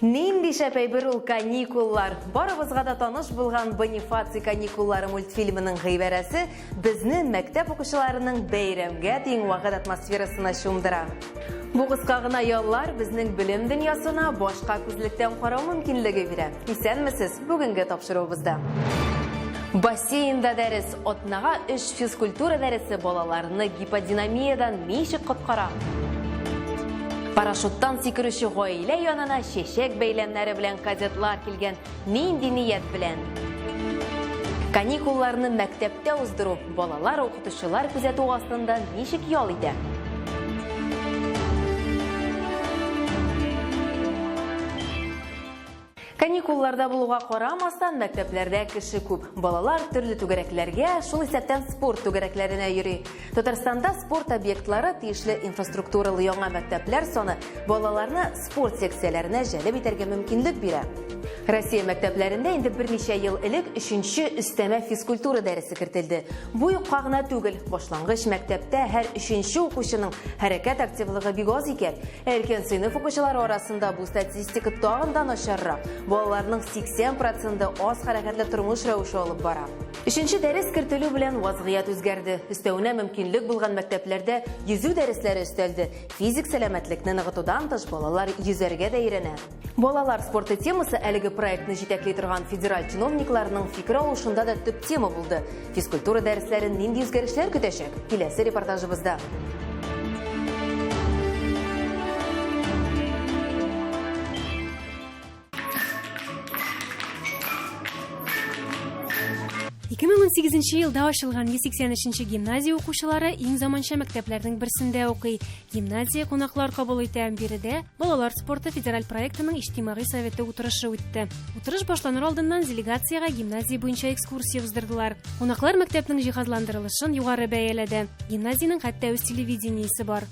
Нинди шәпәй бір ул каникуллар. Барыбызга да таныш булган Бонифаций каникуллары мультфильмының гыйбарәсе безне мәктәп укучыларының бәйрәмгә тиң вакыт атмосферасына чумдыра. Бу кыска гына яллар безнең белем дөньясына башка күзлектән карау мөмкинлеге бирә. Исәнмесез, бүгенге тапшыруыбызда. Бассейнда дәрес, атнага 3 физкультура дәресе балаларны гиподинамиядан ничек коткара? Парашюттан сикерүче гаилә янына чәчәк бәйләмнәре белән кадетлар килгән нинди ният белән? Каникулларны мәктәптә уздыру балалар укытучылар күзәтү астында ничек ял итә? Каникулларда булуга карамастан мәктәпләрдә кеше күп. Балалар төрле түгәрәкләргә, шул исәптән спорт түгәрәкләренә йөри. Татарстанда спорт объектлары тиешле инфраструктуралы яңа мәктәпләр саны балаларны спорт секцияләренә җәлеп итәргә мөмкинлек бирә. Россия мәктәпләрендә инде берничә ел элек 3нче өстәмә физкультура дәресе кертелде. Бу юкка гына түгел, башлангыч мәктәптә һәр 3нче укучының хәрәкәт активлыгы бик аз икән. Өлкән сыйныф укучылары арасында бу статистика тагын да начаррак. Балаларның 80% аз хәрәкәтле тормыш рәвеше алып бара. 3нче дәрес кертелү белән вазгыять үзгәрде. Өстәвенә мөмкинлек булган мәктәпләрдә йөзү дәресләре өстәлде. Физик сәламәтлекне ныгытудан тыш балалар йөзәргә дә өйрәнә. Балалар спорты темасы әлеге проектны җитәкли торган федераль чиновникларның фикере алышында да төп тема булды. Физкультура дәресләрен нинди үзгәрешләр көтәчәк? Киләсе репортажыбызда. Ике 2018 елда ачылган 183 гимназия укучылары иң заманча мәктәпләрнең берсендә укый. Гимназия кунаклар кабул итә. Биредә балалар спорты федераль проектының иҗтимагый советы утырышы үтте. Утырыш башланыр алдыннан делегацияга гимназия буенча экскурсия уздырдылар. Кунаклар мәктәпнең җиһазландырылышын югары бәяләде. Гимназиянең хәтта үз телевидениесе бар.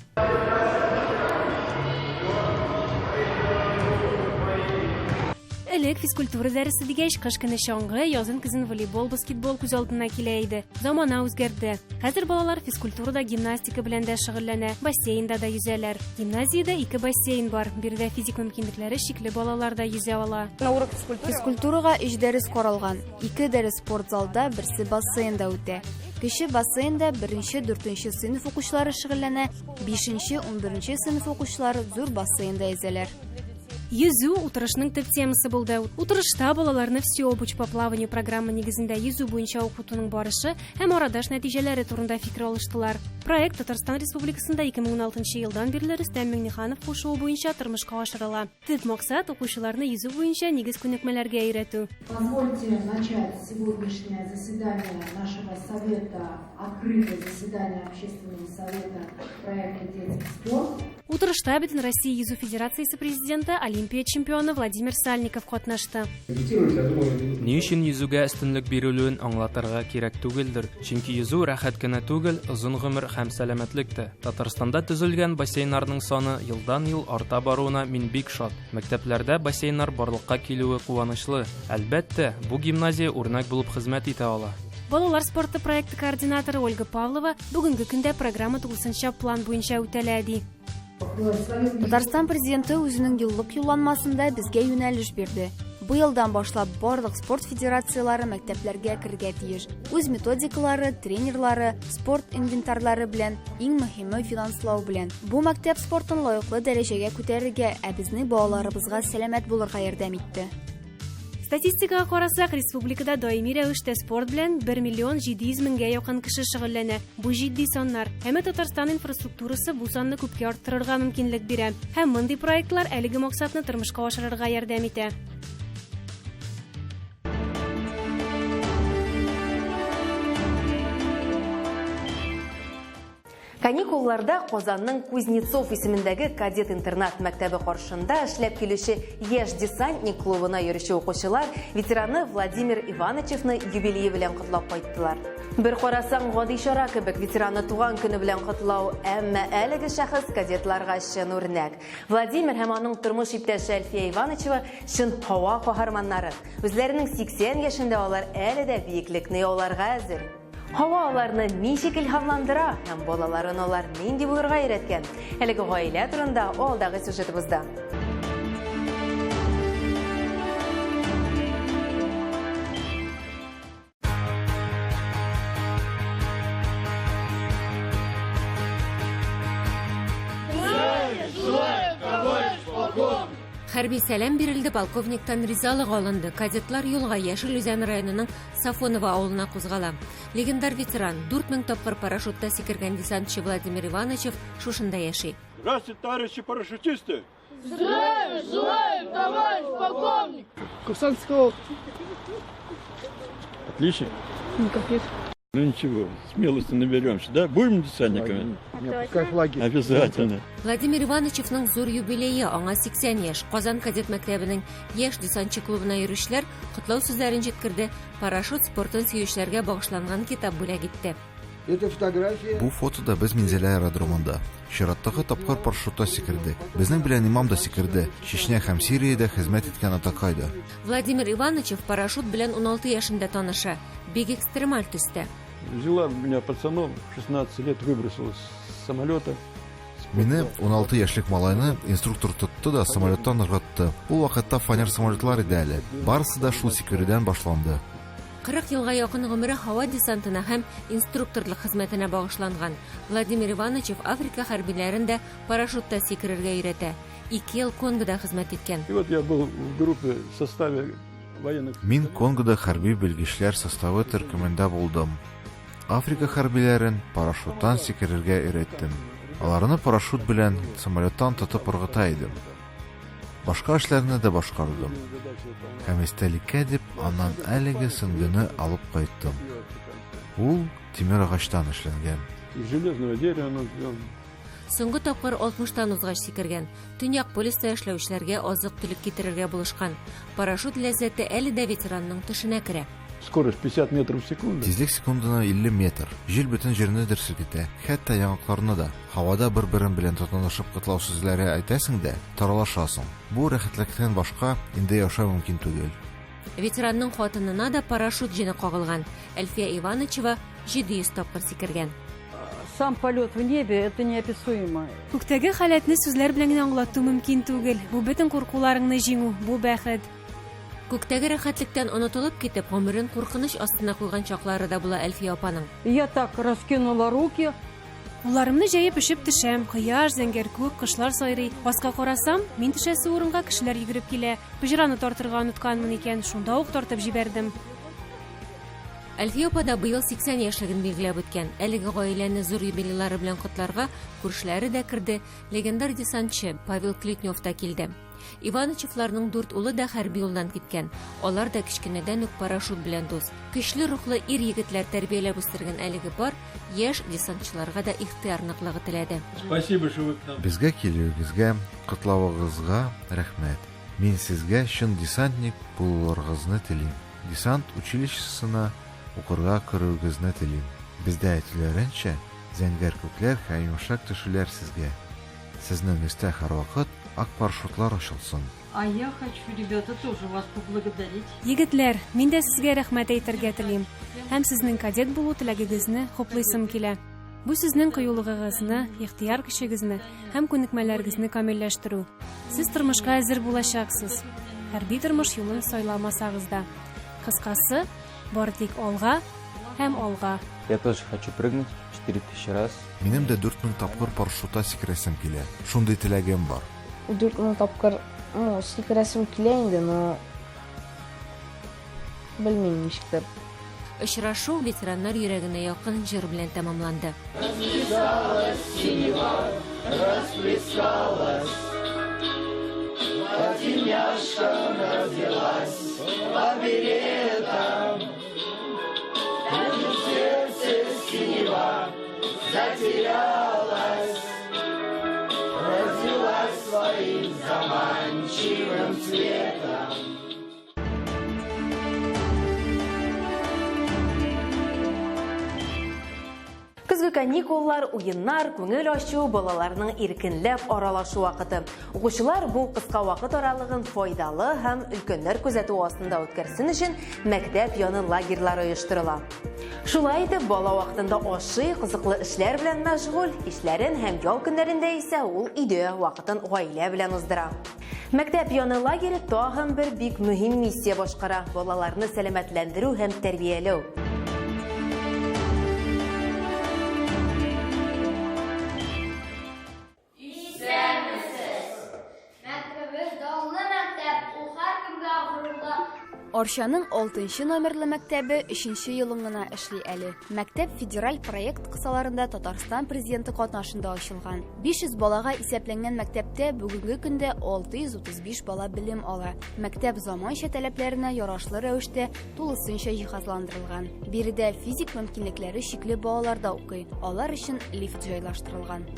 Элек физкультура дәресе дигәч, кыш көне чаңгы, язын көзен волейбол, баскетбол күз алдына килә иде. Замана үзгәрде. Хәзер балалар физкультурада гимнастика белән дә шөгыльләнә, бассейнда да yüзәләр. Гимназиядә 2 бассейн бар. Биредә физик мөмкинлекләре шикле балалар да yüзә ала. Физкультурага 3 дәрес каралган. 2 дәрес спортзалда, берсе бассейнда үтә. Кече бассейнда 1-4 сыйныф укучылары шөгыльләнә, 5-11 сыйныф укучылары зур бассейнда yüзәләр. Yüзү утырышның төп темасы булды. Утырышта балаларны всеобуч по плаванию программа нигезендә yüзү буенча укытуның барышы һәм арадаш нәтиҗәләре турында фикер алыштылар. Проект Татарстан Республикасында 2016 елдан бирле Рөстәм Миңнеханов кушуы буенча тормышка ашырыла. Төп максат укучыларны yüзү буенча нигез күнекмәләргә өйрәтү. Позвольте начать сегодняшнее заседание нашего совета, открытое заседание общественного совета проекта «Детский спорт». Утырышта бөтен Россия Yüзү Федерациясе президенты Олимпия чемпионы Владимир Сальников катнашты. Ни өчен yüзүгә өстенлек бирелүен аңлатырга кирәк түгелдер. Чөнки yüзү рәхәт кенә түгел, озын гомер һәм сәламәтлек тә. Татарстанда төзелгән бассейннарның саны елдан-ел арта баруына мин бик шат. Мәктәпләрдә бассейннар барлыкка килүе куанычлы. Әлбәттә, бу гимназия үрнәк булып хезмәт итә ала. Балалар спорты проекты координаторы Ольга Павлова бүгенге көндә программа 9нчы план буенча үтәлә ди. Татарстан президенты үзенең юллык юлланмасында безгә юнәлеш бирде. Бу елдан башлап барлык спорт федерациялары мәктәпләргә кергә тиеш. Үз методикалары, тренерлары, спорт инвентарьлары белән, иң мөһиме финанслау белән. Бу мәктәп спортын лаеклы дәрәҗәгә күтәрергә, ә безнең балаларыбызга сәламәт булырга ярдәм итте. Статистикага карасак, республикада даими рәвештә спорт белән 1 700 000-гә якын кеше шөгыльләнә. Бу җитди саннар. Һәм Татарстан инфраструктурасы бу санны күпкә арттырырга мөмкинлек бирә. Һәм мондый проектлар әлеге максатны тормышка ашырырга ярдәм итә. Каникулларда Казанның Кузнецов исемендәге кадет-интернат мәктәбе каршында эшләп килүче яшь десантник клубына йөрүче укучылар ветераны Владимир Иванычевны юбилее белән котлап кайттылар. Бер карасаң гади чара кебек ветераны туган көне белән котлау, әмма әлеге шәхес кадетларга чын үрнәк. Владимир һәм аның тормыш иптәше Әлфия Иванычева чын һава каһарманнары. Үзләренең 80 яшендә алар әле дә биеклекне яуларга әзер. Һава аларны ничек илһамландыра һәм балаларын алар нинди булырга өйрәткән? Әлеге гаилә турында алдагы сюжетыбызда. Хәрби сәлам бирелде, полковниктан ризалык алынды. Кадетлар юлга Яшел Үзән районының Сафоново авылына кузгала. Легендар ветеран 4000 тапкыр парашютта сикергән десантчы Владимир Ивановичев шушында яши. Здравствуйте, товарищи парашютисты! Здравия желаем, товарищ полковник! Курсантского. Отлично. Никаких. Ну ничего, смелости наберемся, да? Будем десантниками? Обязательно. Владимир Ивановичевның зур юбилейы, аңа 80 яшь. Казан кадет мәктәбенең яшь десантчы клубына йөрүчеләр котлау сүзләрен җиткерде. Парашют спортын сөючеләргә багышланган китап бүләк итте. Бу фотода без Минзәлә аэродромында. Чираттагы тапкыр парашютта сикерде. Безнең белән имам да сикерде. Чечня һәм Сириядә хезмәт иткән атакайда. Владимир Ивановичев парашют белән 16 яшендә таныша. Бик экстремаль төстә. Взяла меня пацаном, 16 лет выбросила с самолета. Мине 16 яшьлек малайны инструктор тотты да самолеттан ыргытты. Ул вакытта фанер самолетлар иде әле. Барысы да шул сикерүдән башланды. 40 елга якын гомере һава десантына һәм инструкторлык хезмәтенә багышланган. Владимир Ивановичев Африка хәрбиләрендә парашютта сикерергә өйрәтә. 2 ел Конгода хезмәт иткән. И вот я был в группе в составе военных. Мин Конгода хәрби белгечләр составы төркемендә булдым. Африка хәрбиләрен парашюттан сикерергә өйрәттем. Аларны парашют белән самолеттан тотып ыргыта идем. Башка эшләрне дә башкардым. Һәм истәлеккә дип аннан әлеге сөңгене алып кайттым. Ул тимер агачтан эшләнгән. Из железного дерева он сделан. Соңгы тапкыр 60-тан узгач сикергән. Төньяк полиста эшләүчеләргә азык-төлек китерергә булышкан. Парашют ләззәте әле дә ветеранның төшенә керә. Скорость 50 метров в секунду. Тизлек секундына 50 метр. Җил бөтен җирне дерселтә. Хәтта яңакларны да. Һавада бер-берен белән тотанышып кытлау сүзләре әйтәсең дә, таралашасың. Бу рәхәтлектән башка инде яшәү мөмкин түгел. Ветеранның хатынына да парашют җене кагылган. Әлфия Ивановичева 700 тапкыр сикергән. Сам полет в небе – это неописуемо. Күктәге халәтне сүзләр белән генә аңлату мөмкин түгел. Бу бөтен куркуларыңны җиңү, бу бәхет. Күктәге рәхәтлектән онытылып китеп, гомерен куркыныч астына куйган чаклары да була Әлфия апаның. Я так раскинула руки. Уларымны җәеп пешеп төшәм. Кояш, зәңгәр күк, кошлар сайрый. Аска карасам, мин төшәсе урынга кешеләр йөгереп килә. Пыжраны тартырга онытканмын икән, шунда ук тартып җибәрдем. Әлфия апа да быел 80 яшьлеген билгеләп үткән. Әлеге гаиләне зур юбилейлары белән котларга күршеләре дә керде. Легендар десантчы Павел Клитнев та килде. Ивановичевларның 4 улы да хәрби юлдан киткән. Алар да кичкенәдән үк парашют белән дус. Көчле рухлы ир-егетләр тәрбияләп үстергән әлеге бар яшь десантчыларга да ихтыяр ныклыгы теләде. Спасибо, что вы к нам. Безгә килүегезгә, котлавыгызга рәхмәт. Мин сезгә чын десантник булуларыгызны телим. Десант училищесына укырга керүегезне телим. Бездә әйтүләренчә, зәңгәр күкләр һәм йомшак төшүләр сезгә. Сезнең өстә һәрвакыт ак парашютлар ачылсын. А я хочу, ребята, тоже вас поблагодарить. Егетләр, мин дә сезгә рәхмәт әйтергә телим. Һәм сезнең кадет булу теләгегезне хуплыйсым килә. Бу сезнең кыюлыгыгызны, ихтыяр көчегезне һәм күнекмәләрегезне камилләштерү. Сез тормышка әзер булачаксыз. Хәрби тормыш юлын сайламасагыз да. Кыскасы, бары тик алга һәм алга. Я тоже хочу прыгнуть 4000 раз. Минем дә 4000 тапкыр парашютта сикерәсем килә. Шундый теләгем бар. 4000 тапкыр сикерәсем килә инде, но белмим ничектер. Очрашу ветераннар йөрәгенә якын җыр белән тәмамланды. Көзге каникуллар, уеннар, күңел ачу, балаларның иркенләп аралашу вакыты. Укучылар бу кыска вакыт аралыгын файдалы һәм өлкәннәр күзәтү астында үткәрсен өчен мәктәп яны лагерьлары оештырыла. Шулай итеп, бала вакытында ашый, кызыклы эшләр белән мәшгуль, эшләрен һәм ял көннәрендә исә ул өйдә вакытын гаилә белән уздыра. Мәктәп яны лагере тагын бер бик мөһим миссия башкара: балаларны сәламәтләндерү һәм тәрбияләү. Мәктәбез данлы Арчаның 6 номерлы мәктәбе 3 елын гына эшли әле. Мәктәп федераль проект кысаларында Татарстан президенты катнашында ачылган. 500 балага исәпләнгән мәктәптә бүгенге көндә 635 бала белем ала. Мәктәп заманча таләпләренә ярашлы рәвештә тулысынча җиһазландырылган. Биредә физик мөмкинлекләре чикле балалар да укый. Алар өчен лифт җайлаштырылган.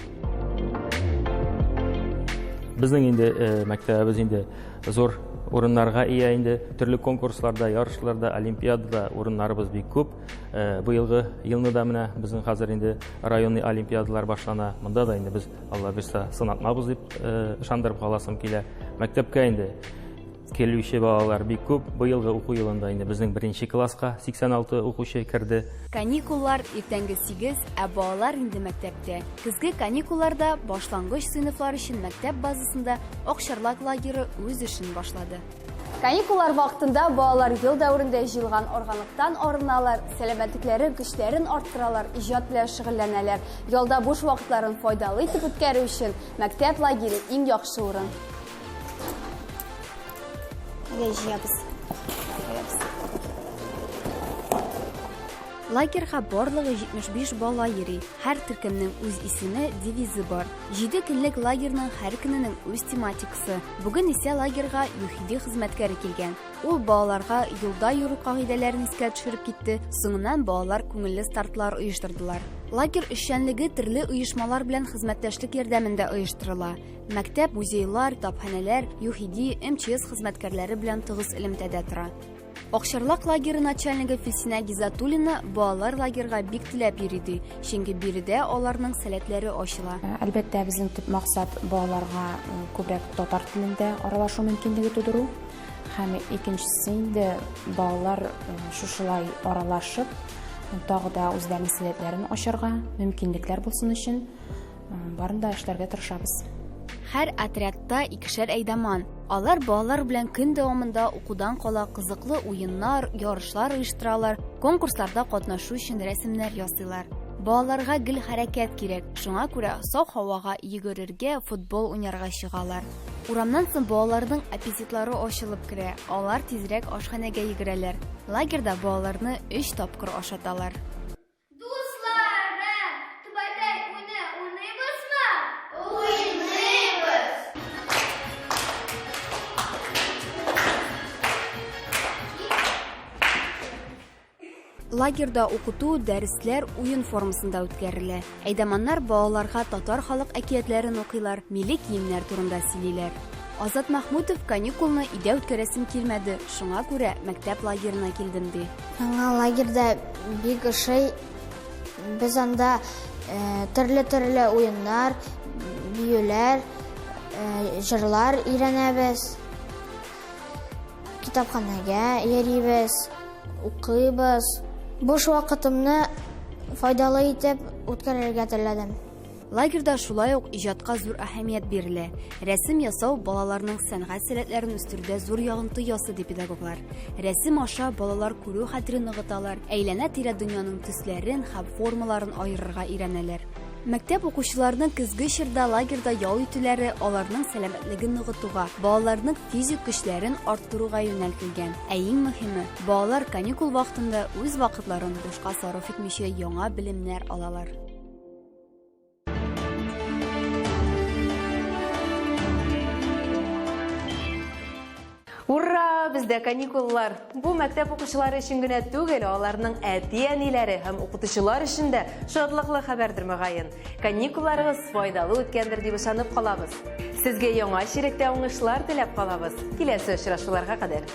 Безнең инде мәктәбебез инде зур урыннарга ия инде, төрле конкурсларда, ярышларда, олимпиадада урыннарыбыз бик күп. Быелгы елны да менә безнең хәзер инде районный олимпиадалар башлана. Монда да инде без Алла бирсә сынатмабыз дип ышандырып каласым килә. Мәктәпкә инде келүче балалар бик күп. Быелгы уку елында инде безнең 1 класска 86 укучы керде. Каникуллар иртәнге 8, ә балалар инде мәктәптә. Көзге каникулларда башлангыч сыйныфлар өчен мәктәп базасында Акчарлак лагере үз эшен башлады. Каникуллар вакытында балалар ел дәврендә җыелган органлыктан арыналар, сәламәтлекләре, көчләрен арттыралар, иҗат белән шөгыльләнәләр. Ялда буш вакытларын файдалы итеп үткәрү өчен мәктәп лагере иң яхшы урын. Лагерьга барлыгы 75 бала йөри. Һәр төркемнең үз исеме, девизы бар. 7 көнлек лагерьнең һәр көненең үз тематикасы. Бүген исә лагерьга юхиди хезмәткәре килгән. Ул балаларга юлда йөрү кагыйдәләрен искә төшереп китте. Соңыннан балалар күңелле стартлар оештырдылар. Лагерь эшчәнлеге төрле оешмалар белән хезмәттәшлек ярдәмендә оештырыла. Мәктәп, музейлар, китапханәләр, юхиди, МЧС хезмәткәрләре белән тыгыз элемтәдә тора. Акчарлак лагере начальнигы Филсина Гизатуллина балалар лагерьга бик теләп йөри, чөнки биредә аларның сәләтләре ачыла. Әлбәттә, безнең төп максат балаларга күбрәк татар телендә аралашу мөмкинлеге тудыру. Һәм икенчесе инде балалар шушылай аралашып, тагы да үзләренең сәләтләрен ачарга, мөмкинлекләр булсын өчен барында эшләргә тырышабыз. Һәр отрядта 2 әйдәман. Алар балалар белән көн дәвамында укудан кала кызыклы уеннар, ярышлар оештыралар, конкурсларда катнашу өчен рәсемнәр ясыйлар. Балаларга гел хәрәкәт кирәк, шуңа күрә саф һавага йөгерергә, футбол уйнарга чыгалар. Урамнан соң балаларның аппетитлары ачылып керә, алар тизрәк ашханәгә йөгерәләр. Лагерьда балаларны 3 тапкыр ашаталар. Лагерьда укыту, дәресләр уен формасында үткәрелә. Әйдәманнар балаларга татар халык әкиятләрен укыйлар, милли киемнәр турында сөйлиләр. Азат Махмутов каникулны өйдә үткәрәсем килмәде, шуңа күрә мәктәп лагерына килдем ди. Аңа лагерьда бик ошый. Без анда төрле уеннар, биюләр, җырлар өйрәнәбез. Китапханәгә йөрибез, укыйбыз. Буш вакытымны файдалы итеп үткәрергә теләдем. Лагерьда шулай ук иҗатка зур әһәмият бирелә. Рәсем ясау балаларның сәнгать сәләтләрен үстерүдә зур ягынты ясый ди педагоглар. Рәсем аша балалар күрү хәтерен ныгыталар, әйләнә-тирә дөньяның төсләрен һәм формаларын аерырга өйрәнәләр. Мәктәп укучыларының көзге чорда лагерьда ял итүләре аларның сәламәтлеген ныгытуга, балаларның физик көчләрен арттыруга юнәлтелгән. Ә иң мөһиме, балалар каникул вакытында үз вакытларын бушка сарыф итмичә яңа белемнәр алалар. Ура! Бездә каникуллар. Бу мәктәп укучылары өчен генә түгел, аларның әти-әниләре һәм укытучылар өчен дә шатлыклы хәбәрдер мөгаен. Каникулларыгыз файдалы үткәндер дип ышанып калабыз. Сезгә яңа чиректә уңышлар теләп калабыз. Киләсе очрашуларга кадәр.